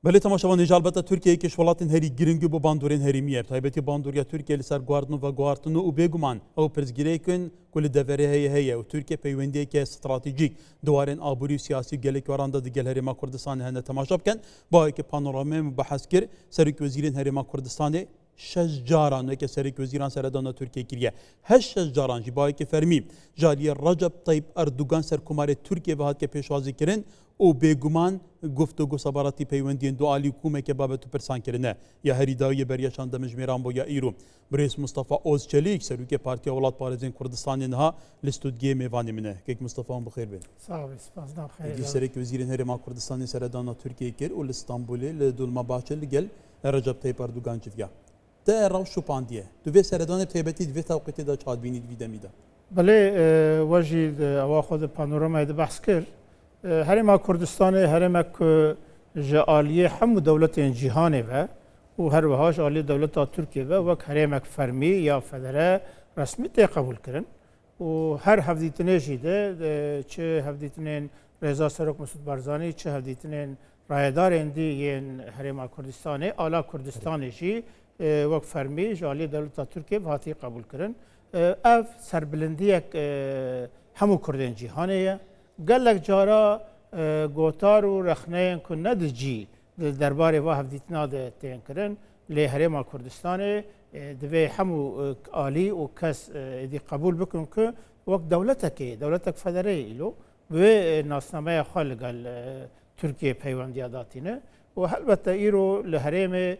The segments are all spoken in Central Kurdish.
بله تماشاوان البته ترکیه کشورلاتن هری گرینگ بو باندورین هریمیه تایبتی باندوریا ترکیه لسر گواردن و گواردن و بگمان او پرزگیری کن کل دوره هی و ترکیه پیوندی که استراتژیک دوارن آبوری سیاسی گلک ورانده دی گل هریما کردستان هنه تماشا بکن با که پانوراما مبحث کر سرک وزیرین هریما کردستان شش جاران که سرک وزیران سردان ترکیه کریه هشت شش جاران جی با که فرمی جالی رجب طیب اردوغان سرکومار ترکیه و هات که پیشوازی کرن او بگمان گفتگو سباراتی پیوندین دو علی کومه که بابت پرسان کرنه یا هریدایی بریشان دمجمیران بو یا ایرو بریس مصطفی اوزچلیک سروک پارتی اولاد پارزین کردستان نها لستودگی میوانی منه که مصطفی هم بخیر بین صاحب سپاس بخیر دی سرک وزیرین هرما کردستان سردان ترکیه کر و استانبول لدولما باچل گل رجب طیب اردوغان جویا ده روشو پاندیه دو سردان تیبتی دو توقیت دا چاد بینید ویدمیدا بله وجید اواخد پانوراما ده بحث کرد هرما کردستان هرما که جالیه هم دولت جهانی و هر وهاش عالی دولت ترکیه و هرما فرمی یا فدرال رسمی قبول کردن و هر هفدیتنه جیده چه هفدیتنه رضا سرک مسعود بارزانی چه هفدیتنه رایدار اندی ین هرما کردستان آلا کردستانشی وقت فرمی جالی دولت ترکیه و هاتی قبول کردن اف سربلندی همو کردن جهانیه گلک جارا گوتار و رخنه کن ندجی درباره و هفدیتنا ده تین کردن لی هرما کردستان دوی همو عالی و کس دی قبول بکن که وقت دولتک فدرالی ایلو و ناسنامه خالقال ترکیه پیوندی داتینه و البته ایرو لهرم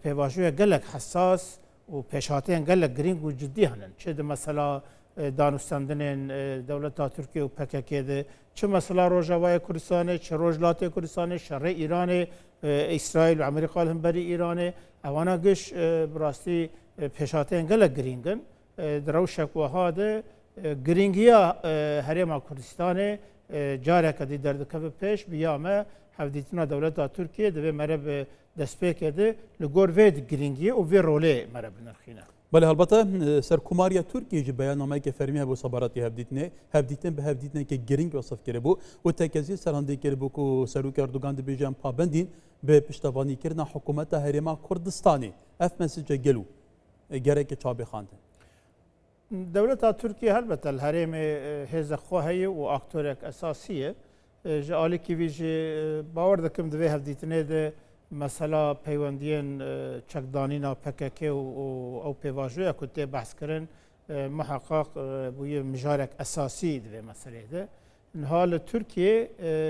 پیواشوی گلک حساس و پیشاتین گلک گرینگ و جدی هنن چه مثلا دانستندن دولت ترکیه و PKK ده چه مثلا روجاوای کردستان چه روجلات کردستان شر ایران اسرائیل و امریکا هم بری ایران اوانا گش براستی پیشاتین گلک گرینگن دروشک و هاده گرینگیا هرما کردستان جاره کدی درد کف پیش بیامه هفدیتنا دولت ترکیه ده مرب دسپیک ده لگور وید گرینگی و وی روله مرب نرخینه بله البته سرکوماریا ترکیه جی بیاننامه که فرمی هبو صبراتی هفدیتن به هفدیتن که گرینگ وصف کرده بو و تکزی سرانده کرده بو که سروک اردوغان ده بیجان پابندین به پشتوانی کردن حکومت هرما کردستانی اف مسیج گلو گره که چابی خانده دولت ترکیه البته الهرم هز خواهی و اکتورک اساسیه جالی کی ویج باور دکم دوی هفدیتنه ده مثلا پیوندین چکدانینا PKK او پیواژویا کتی بحث کردن محقق بوی مجارک اساسی دوی مسئله ده حال ترکیه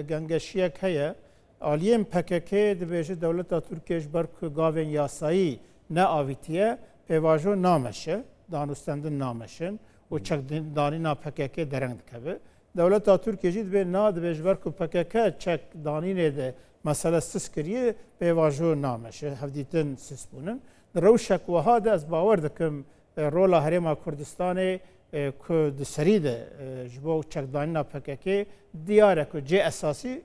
گنگشیک هیا عالیم PKK دویج دولت ترکیهش برک گاوین یاسایی نه آویتیه پیواژو نامشه دانستندن نامشن و چکدانینا PKK درنگ کبه دولت ترکیه جید به ناد بیش برک PKK چکدانینه ده مثلا سسکریه پیواژو نامشه هفدیتن سسبونن روشک و هاده از باور دکم رولا هرما کردستان که دسریده جبو چکدانینا PKK دیاره که جه اساسی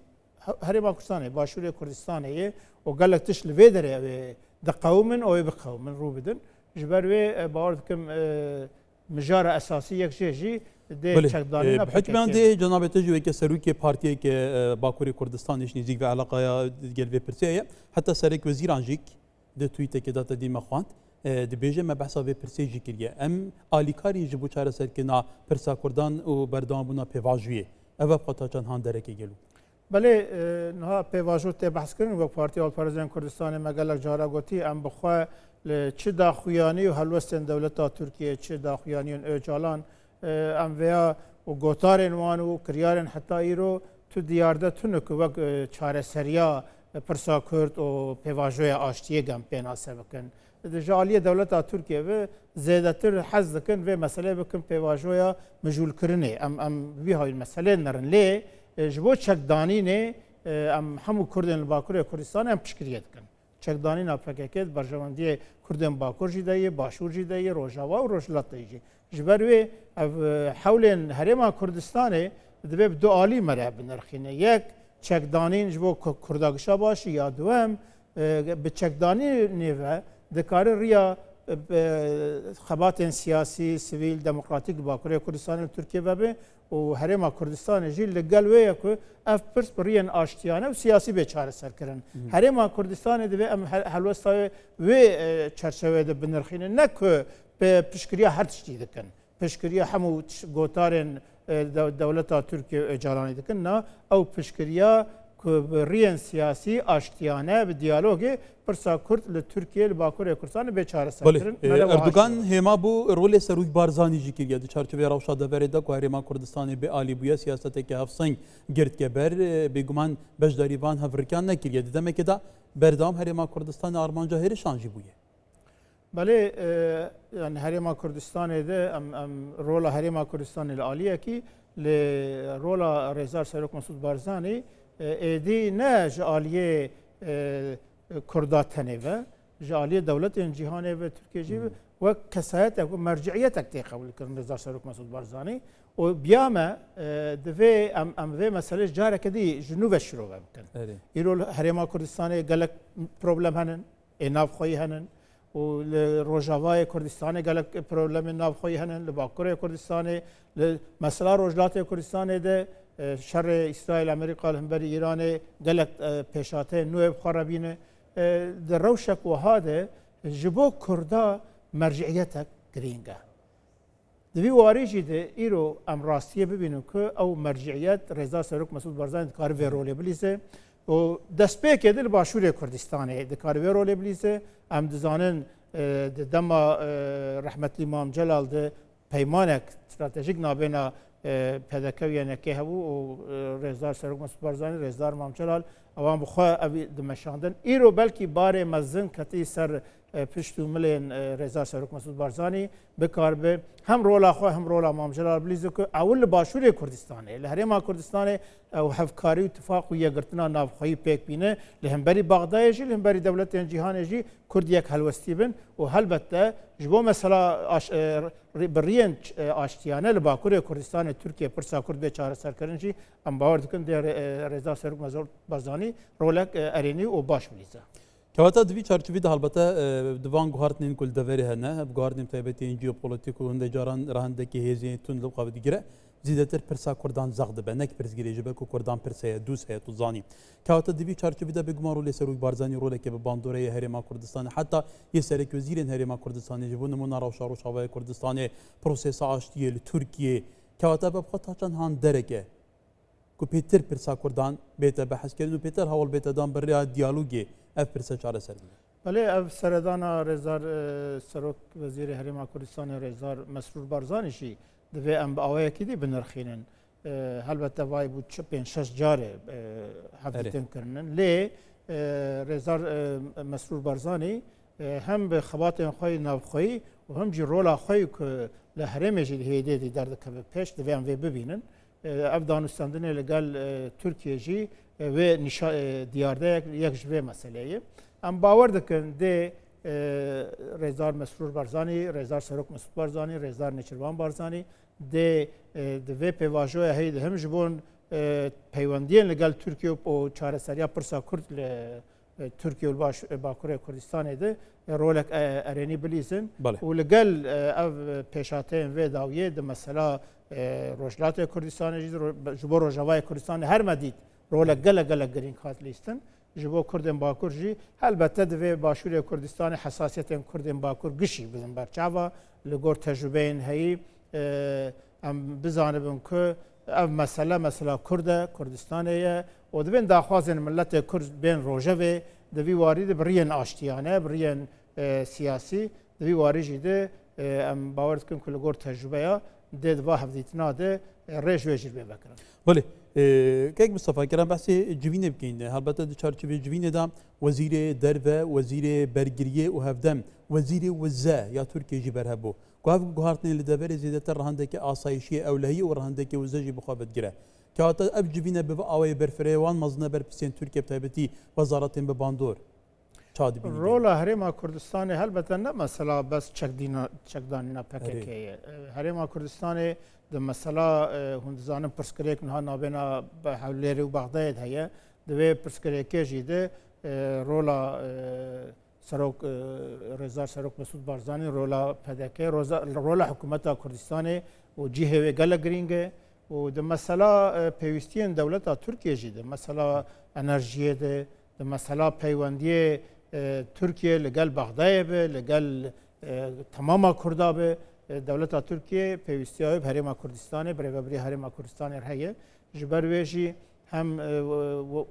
هرما کردستانه باشور کردستانه و گلک تشل ویدره دقومن او بقومن رو بدن جبر و باور دکم مجار اساسی یک جی بحكم دي جناب تجوي كسروكي بارتي ك باكوري كردستان ايش نزيك في علاقه قلبي برسيه حتى سرك وزير جيك ده تويته كده تدي مخوان دي بيجي ما بحثا في برسيجي كريا ام اليكاري جبو چاره سركنا پرسا كردان و بردام بنا پیواژوي اوا قطاچان هان دركي گلو بله نها پیواژو ته بحث کردن و پارتی اول پرزیدنت کردستان مگلک جارا گوتی ام بخوا چه داخویانی و هلوستن دولت ترکیه چه داخویانی اوجالان ام ویا و گوتارن وان و کریارن حتی ایرو تو دیارده تونه که وقت چاره سریا پرسا کرد و پیواژوی آشتیه گم پینا سبکن جالی دولت ترکیه و زیاده تر حز کن و مسئله بکن پیواژوی مجول کرنه ام وی های مسئله نرن لی جبو چکدانی نه ام همو کردن باکوری کردستان ام پشکریت کن چکدانی نا PKK برجواندی کردن باکور جدایی باشور جدایی روجاوا و روجلات دیجی جبروی حولن هرما کردستان دبی دو عالی مرا بنرخینه یک چکدانین جبو کرداگشا باشی یا دوم به چکدانی نیوه دکار ریا خبات سیاسی سیویل دموکراتیک باکوری کردستان ترکیه به و هرما کردستان جی لگل ویا که اف پرس برین آشتیانه و سیاسی به چاره سر کردن هرما کردستان دوی ام هلوستای و چرچوه ده بنرخینه نه که به پشکریا هر تشتی دکن پشکریا همو گوتارن دولت ترکیه جالانی دکن نه او پشکریا که برین سیاسی آشتیانه به دیالوگی پرسا کرد لترکیه لباکور کردستان به چاره سر کردن اردوغان هما بو رول سروی بارزانی جی کریه د چارچوبه روشا دبره دا که هرما کردستان به عالی بویا سیاست که هفسنگ گرد که بر بگمان بجداریوان هفرکان نکریه دیدم که دا بردام هرما کردستان آرمانجا هر شانجی بویه بله يعني هرما كردستان ده ام رولا هرما كردستان العاليه كي لرولا رزار سروك مسعود بارزاني ايدي نه جاليه كرداتنه و جاليه دولت جهانه و تركيا جي و كسايت و مرجعيه تقبل كرن رزار سروك مسعود بارزاني و بياما دفي ام في مساله جاره كدي جنوب الشروق بكن يرول هرما كردستان قالك بروبلم هنن اناف خوي هنن و روجاوای کردستان گلک پرولم نافخوی هنن لباکور کردستان مثلا روجلات کردستان ده شر اسرائیل امریکا همبر ایران گلک پیشاته نوب خرابینه در روشک و هاده جبو کردا مرجعیتک گرینگه دوی واریجی ده ایرو ام راستیه ببینیم که او مرجعیت رضا سروک مسعود بارزانی کار و رول بلیزه و دست پیکه دل باشور کردستانه دکار و رول بلیزه ام دزانن دما رحمتلی مام جلال ده پیمانک استراتژیک نابینا پدکویانه که هبو و رزدار سروک مسعود بارزانی رزدار مام جلال اوان بخوا ابی دمشاندن ایرو بلکی بار مزن کتی سر پشتو ملین رزدار سروک مسعود بارزانی بکار به هم رولا خو هم رولا مام جلال بلیزو که اول باشور کردستانه لهرما کردستانه او هفکاری و اتفاق و یگرتنا نافخوی پیک بینه لهمبری بغداد جی لهمبری دولت جهان جی کردیک هلوستی بن و هلبته جبو مثلا برین آشتیانه لباکور کردستان ترکیه پرسا کرد به چاره سر کردن جی ام باور دکن در رضا سروک مسعود بارزانی رولک ارینی و باش بلیزه کواتا دوی چارچوبی ده البته دوان گوهارتنین کل دوری هنه گوهارتنین تایبتی جیوپولیتیک و هنده جاران رهنده که هزین تون لب قابل دیگره زیادتر پرسا کردان زغد به نک پرس گیری جبه که کردان پرسه دوست هست و زانی کواتا دوی چارچوبی ده بگمان رولی سروی بارزانی روله که به باندوره هرما کردستان حتی یه سرک وزیرین هرما کردستان جبو نمونه روشا روشاوای کردستان پروسس آشتیه لترکیه کواتا به بخواد چند هان درکه که پیتر پرسا کردان بیت بحث کردن و پیتر حوال بیت دان بر دیالوگی اف پرسا چاره سر بله اف سردانا رزار سروک وزیر هرما کردستان رزار مسرور بارزانی شی دوی ام باوی کدی بنرخینن البته وای بود چپین شش جاره حفتن کردن لی رزار مسرور بارزانی هم به خبات خوی نافخوی و هم جی رولا خوی که لهرمه جی هیده دی درد که پیش دوی ام وی ببینن اف دانستاندن لگل ترکیه جی و دیارده یک جوه مسئله ام باور دکن ده رزار مسرور بارزانی رزار سروک مسعود بارزانی رزار نچروان بارزانی ده و پیواژوی هید هم جبون پیوندین لگل ترکیه و چاره سریا پرسا کرد ترکیه و باکوره کردستان ده رولک ارینی بلیزن و لگل اف پیشاتین و داویه ده مثلا روجلات کردستان جبو روجاوای کردستان هر مدید رولک گله گرین کات لیستن جبو کردن باکور جی البته دوی باشور کردستان حساسیت کردن باکور گشی بزن برچاوا لگور تجربه این هی ام بزانبن که اف مسئله کردستانیه و دوین داخوازن ملت کرد بین روژه دوی وارد برین آشتیانه برین سیاسی دوی وارد جیده ام باورد کن که لگور تجربه یا دید و هفدیتنا ده ریش ویجر بکرن بله کیک مصطفی کرام بحث جوینه بکین البته چارچوبه جوینه دام وزیر دربه وزیر برگریه و هفدم وزیر وزه یا ترکیه جی برهبو گاف گوهارتن لدبر زیادتر رهنده که آسایشی اولهی و رهنده که وزه جی بخوابت گره که حتی اب جوینه به آوای برفریوان مزنه بر پسین ترکیه بتایبتی وزارتین به باندور رولا هرما کردستان البته نه مثلا بس چکدانینا پککه هرما کردستان ده مثلا هندزان پرسکریک نها نابینا حولیری و بغداد هیا دوی پرسکریکی جیده رولا سروک رضا سروک مسعود بارزانی رولا پدکه رولا حکومت کردستان و جهه و گل گرینگه و ده مسئله پیوستین دولت ترکیه جیده مسئله انرژیه ده مسئله پیوندی ترکیه لگل بغداد به لگل تمام کردا به دولت ترکیه پیوستی های هرم کردستان برای هرم کردستان هیه جبر ویجی هم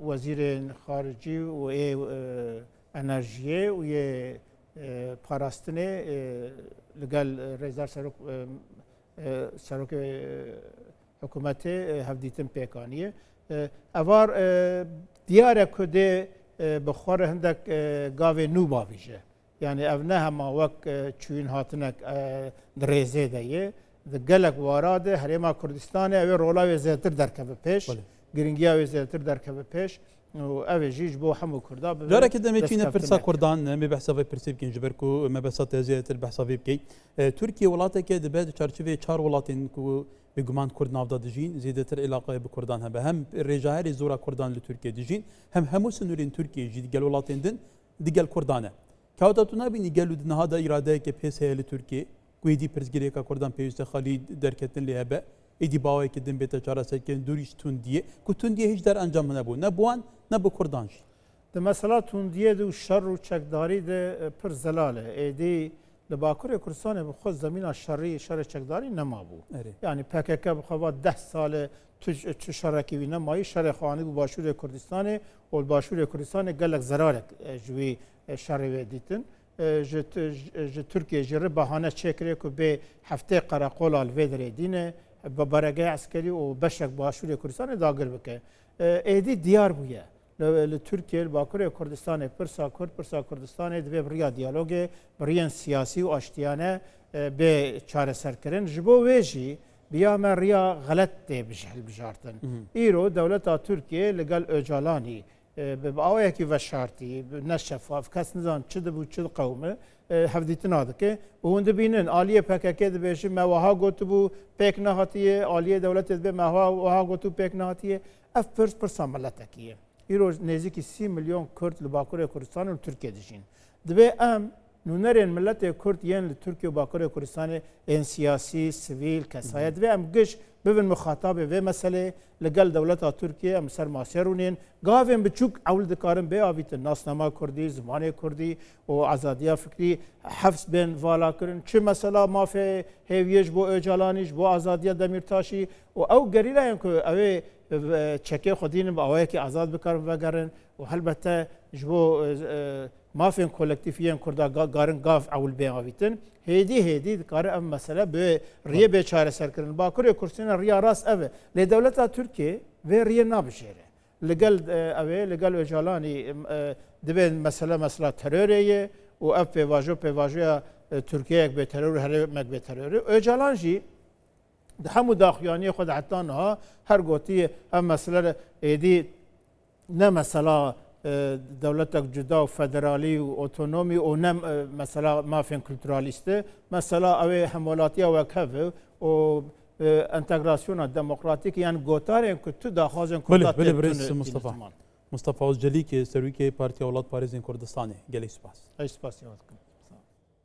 وزیر خارجی و انرژیه و پاراستنه لگل رئیس سروک حکومت هفدیتن پیکانیه اوار دیاره کده بخور هندک گاوه نو باویجه یعنی اونه همه وقت چوین هاتنک درزه دیه ده گلک واراده هرما کردستان اوه رولاوی زیادتر درکبه پیش گرینگی اوه زیادتر درکبه پیش و اوه جیج بو همو کردا جاره که دمی چینه پرسا کردان می بحثا وی پرسیب کن جبر کو می بحثا تزیادتر بحثا وی بکی ترکیه ولاته که دبید چارچوه 4 ولاتین کو بگمان کرد نافدا دجین زیادتر علاقه به کردان هبه هم رجاهری زورا کردان لترکیه دجین هم همو سنورین ترکیه جی دیگل ولاتین دن دیگل کردانه کاوتا تو نبینی گلو دنها دا اراده که پیس هیل ترکیه کویدی پرزگیری که کردان پیوسته خالی درکتن لی هبه ایدی باوی که دن بیت چاره سکن دوریش تندیه کو تندیه هیچ در انجام نبود نه بوان نه به کردانش ده مثلا تندیه دو شر و چکداری ده پر زلاله ایدی لباکر کردستان بخود زمین شر چکداری نمابو یعنی PKK بخواد 10 سال تو شرکی وی نمایی شر خوانی بو باشور کردستان و باشور کردستان گلک زرارک جوی شر و دیتن ترکیه جره بهانه چکره که به هفته قراقول الودر دینه با برگه عسکری و بشک باشور کردستان داگر بکه ایدی دیار بویه لترکیه باکر کردستان پرسا کردستان دبی بریا دیالوگ بریان سیاسی و آشتیانه به چاره سرکرین جبو ویجی بیا من ریا غلط ده بجارتن ایرو دولت ترکیه لگل اجالانی به آوایی که وشارتی نشفاف کس نزان چه دبو چه قومه هفدیتن آده که و هنده بینن آلیه PKK دبیشی مواها گوتو بو پیک نهاتیه آلیه دولت دبی مواها گوتو پیک نهاتیه اف پرسا ملتکیه ایرو نزدیکی 30 میلیون کرد لباکر کردستان و ترکیه دشین دبی ام نونرین ملت کرد یان لترکیه و باکر کردستان این سیاسی سیویل کسایت و ام گش ببین مخاطب و مسئله لگل دولت ترکیه ام سر ماسرونین گاویم بچوک اول دکارم به آویت ناسنامه کردی زمان کردی و آزادی فکری حفظ بین والا کردن چه مثلا مافه هیویش بو اجالانیش بو آزادی دمیرتاشی و او گریلا یم که اوه چکه خودین با اوه که آزاد بکارم وگرن و البته جبو مافین کولکتیفیان کرده گارن گاف اول به آویتن هیدی کار ام مسئله به ریه به چاره سر کردن باکر کردستان ریا راست اوه لی دولت ترکیه و ریه نبشره لگل اجالانی دبین مثلا تروریه و اف پیواجو ترکیه یک به ترور هرم یک به ترور اجالان جی همو داخیانی خود حتی نه هر گوتی هم مثلا ایدی نه مثلا دولت جدا و فدرالی و اتونومی و نه مثلا مافین کلترالیسته مثلا اوه حمولاتی و کفه و انتگراسیون دموکراتیک یعنی گوتارین که تو داخوازن کردات بله برس مصطفى اوزجلی که سروی که پارتی اولاد پارێزên کوردستانê gelê spas. Eş spas